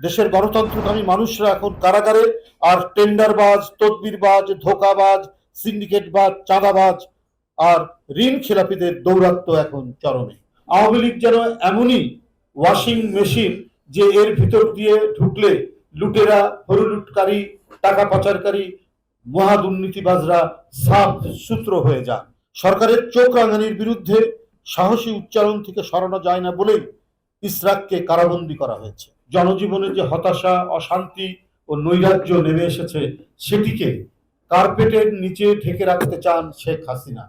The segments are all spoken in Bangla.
দেশের গণতন্ত্রকামী মানুষরা এখন কারাগারে, আর টেন্ডারবাজ, তদবিরবাজ, ধোঁকাবাজ, সিন্ডিকেটবাজ, চাঁদাবাজ আর ঋণ খেলাপিদের দৌরাত্ম্য এখন চরমে। আওয়ামী লীগ যেন এমনই ওয়াশিং মেশিন যে এর ভিতর দিয়ে ঢুকলে লুটেরা, হরুলুটকারী, টাকা পাচারকারী, মহা দুর্নীতিবাজরা সাফ সূত্র হয়ে যান। সরকারের চোখ রাঙানির বিরুদ্ধে সাহসী উচ্চারণ থেকে সরানো যায় না বলেই ইসরাককে কারাবন্দী করা হয়েছে। জনজীবনে যে হতাশা, অশান্তি ও নৈরাজ্য নেমে এসেছে, সেটিকে কার্পেটের নিচে ঢেকে রাখতে চান শেখ হাসিনা।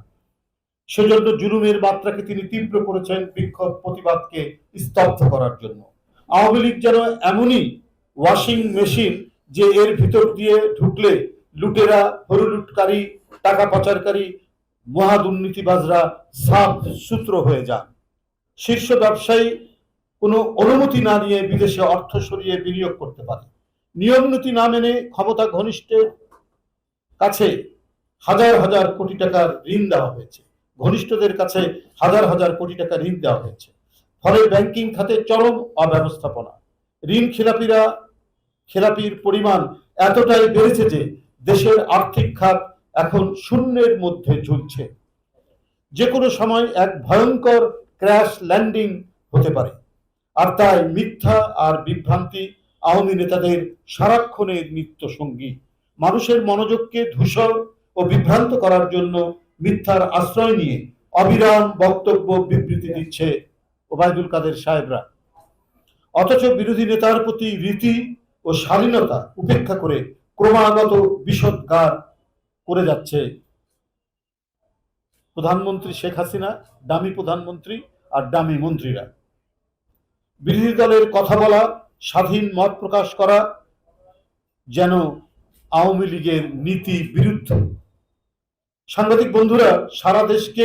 সেজন্য জুলুমের মাত্রাকে তিনি তীব্র করেছেন বিক্ষোভ প্রতিবাদকে স্তব্ধ করার জন্য। আওয়ামী লীগ যেন এমনই ওয়াশিং মেশিন যে এর ভিতর দিয়ে ঢুকলে লুটেরা, হরুলুটকারী, টাকা পাচারকারী, মহা দুর্নীতিবাজরা সাফ সূত্র হয়ে যান। শীর্ষ ব্যবসায়ী কোনো অনুমতি না নিয়ে বিদেশে অর্থ সরিয়ে বিনিয়োগ করতে পারে। নিয়ম নীতি না মেনে ক্ষমতা ঘনিষ্ঠের কাছে হাজার হাজার কোটি টাকার ঋণ দেওয়া হয়েছে। ঘনিষ্ঠদের কাছে হাজার হাজার কোটি টাকা ঋণ দেওয়া হয়েছে। ফলে ব্যাংকিং খাতে চরম অব্যবস্থাপনা। ঋণ খেলাপির পরিমাণ এতটাই বেড়েছে যে দেশের আর্থিক খাত এখন শূন্যের মধ্যে ঝুলছে। যে কোনো সময় এক ভয়ঙ্কর ক্র্যাশ ল্যান্ডিং হতে পারে। আর তাই মিথ্যা আর বিভ্রান্তি আওয়ামী নেতাদের সারাক্ষণের নিত্য সঙ্গী। মানুষের মনোযোগকে ধূসর ও বিভ্রান্ত করার জন্য মিথ্যার আশ্রয় নিয়ে অবিরাম বক্তব্য, বিবৃতি দিচ্ছে ওবায়দুল কাদের সাহেবরা। অথচ বিরোধী নেতার প্রতি রীতি ও শালীনতা উপেক্ষা করে ক্রমাগত বিষোদ্গার করে যাচ্ছে প্রধানমন্ত্রী শেখ হাসিনা, দামি প্রধানমন্ত্রী আর দামি মন্ত্রীরা। বিরোধী দলের কথা বলা, স্বাধীন মত প্রকাশ করা যেন আওয়ামী লীগের নীতি বিরুদ্ধ। সাংবাদিক বন্ধুরা, সারা দেশকে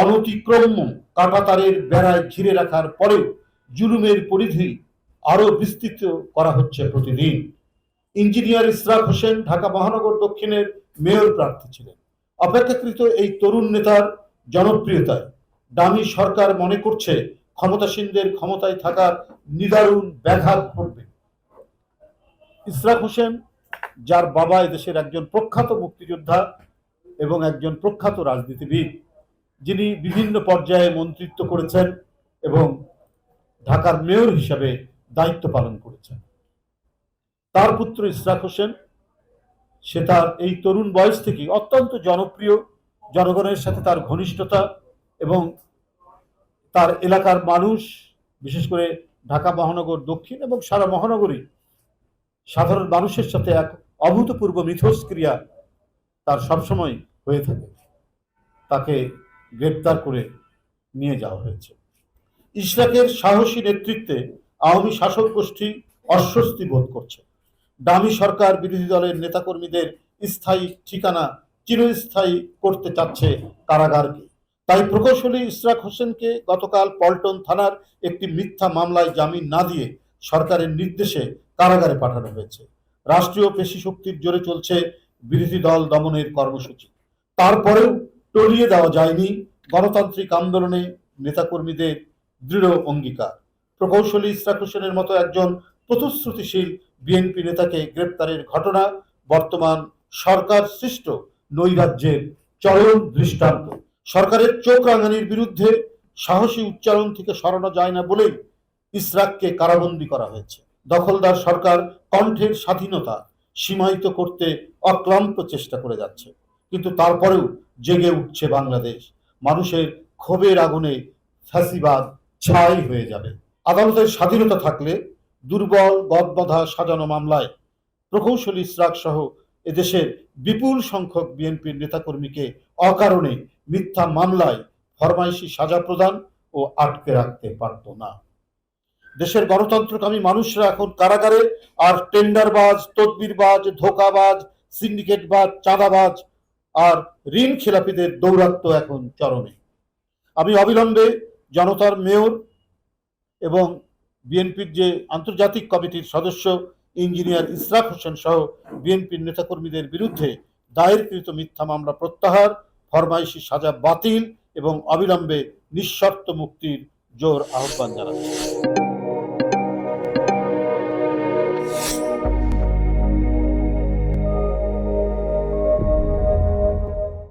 অনতিক্রম্য কাঁটাতারের বেড়ায় ঘিরে রাখার পরেও জুলুমের পরিধি আরো বিস্তৃত করা হচ্ছে প্রতিদিন। ইঞ্জিনিয়ার ইসরাক হোসেন ঢাকা মহানগর দক্ষিণের মেয়র প্রার্থী ছিলেন। অপেক্ষাকৃত এই তরুণ নেতার জনপ্রিয়তায় দামি সরকার মনে করছে ক্ষমতাসীনদের ক্ষমতায় থাকার নিদারুণ ব্যাঘাত ঘটবে। ইসরাক হোসেন, যার বাবা এদেশের একজন প্রখ্যাত মুক্তিযোদ্ধা এবং একজন প্রখ্যাত রাজনীতিবিদ, যিনি বিভিন্ন পর্যায়ে মন্ত্রিত্ব করেছেন এবং ঢাকার মেয়র হিসাবে দায়িত্ব পালন করেছেন, তার পুত্র ইসরাক হোসেন, সে তার এই তরুণ বয়স থেকে অত্যন্ত জনপ্রিয়। জনগণের সাথে তার ঘনিষ্ঠতা এবং তার এলাকার মানুষ, বিশেষ করে ঢাকা মহানগর দক্ষিণ এবং সারা মহানগরী সাধারণ মানুষের সাথে এক অভূতপূর্ব মিথস্ক্রিয়া তার সবসময় হয়ে থাকে। তাকে গ্রেপ্তার করে নিয়ে যাওয়া হয়েছে। ইসরাকের সাহসী নেতৃত্বে আওয়ামী শাসক গোষ্ঠী অস্বস্তি বোধ করছে। দামি সরকার বিরোধী দলের নেতাকর্মীদের স্থায়ী ঠিকানা চিরস্থায়ী করতে চাচ্ছে কারাগারকে। তাই প্রকৌশলী ইসরাক হোসেনকে গতকাল পল্টন থানার একটি মিথ্যা মামলায় জামিন না দিয়ে সরকারের নির্দেশে কারাগারে পাঠানো হয়েছে। রাষ্ট্রীয় পেশি শক্তির জোরে চলছে বিরোধী দল দমনের কর্মসূচি। তারপরেও টলিয়ে দেওয়া যায়নি গণতান্ত্রিক আন্দোলনে নেতাকর্মীদের দৃঢ় অঙ্গীকার। প্রকৌশলী ইসরাক হোসেনের মতো একজন প্রতিশ্রুতিশীল বিএনপি নেতাকে গ্রেপ্তারের ঘটনা বর্তমান সরকার সৃষ্ট নৈরাজ্যের চরম দৃষ্টান্ত। সরকারের চোখ রাঙানির বিরুদ্ধে সাহসী উচ্চারণ থেকে সরানো যায় না বলেই ইসরাককে কারাবন্দী করা হয়েছে। দখলদার সরকার কণ্ঠের স্বাধীনতা সীমায়িত করতে অক্লান্ত চেষ্টা করে যাচ্ছে, কিন্তু তারপরেও জেগে উঠছে বাংলাদেশ। মানুষের ক্ষোভের আগুনে ফ্যাসিবাদ ছাই হয়ে যাবে। আদালতের স্বাধীনতা থাকলে দুর্বল গদবাঁধা সাজানো মামলায় প্রকৌশলী ইসরাক সহ এদেশের বিপুল সংখ্যক বিএনপির নেতাকর্মীকে অকারণে মিথ্যা মামলায় ফরমাইশি সাজা প্রদান ও আটকে রাখতে পারত না। দেশের গণতন্ত্রকামী মানুষরা এখন কারাগারে, আর টেন্ডারবাজ, তদবিরবাজ, ধোঁকাবাজ, সিন্ডিকেটবাজ, চাঁদাবাজ আর ঋণ খেলাপিদের দৌরাত্ম্য এখন চরমে। আমি অবিলম্বে জনতার মেয়র এবং বিএনপির যে আন্তর্জাতিক কমিটির সদস্য ইঞ্জিনিয়ার ইসরাক হোসেন সহ বিএনপির নেতাকর্মীদের বিরুদ্ধে দায়েরকৃত মিথ্যা মামলা প্রত্যাহার, ফরমাইশি সাজা বাতিল এবং অবিলম্বে নিঃশর্ত মুক্তির জোর আহ্বান জানাচ্ছি।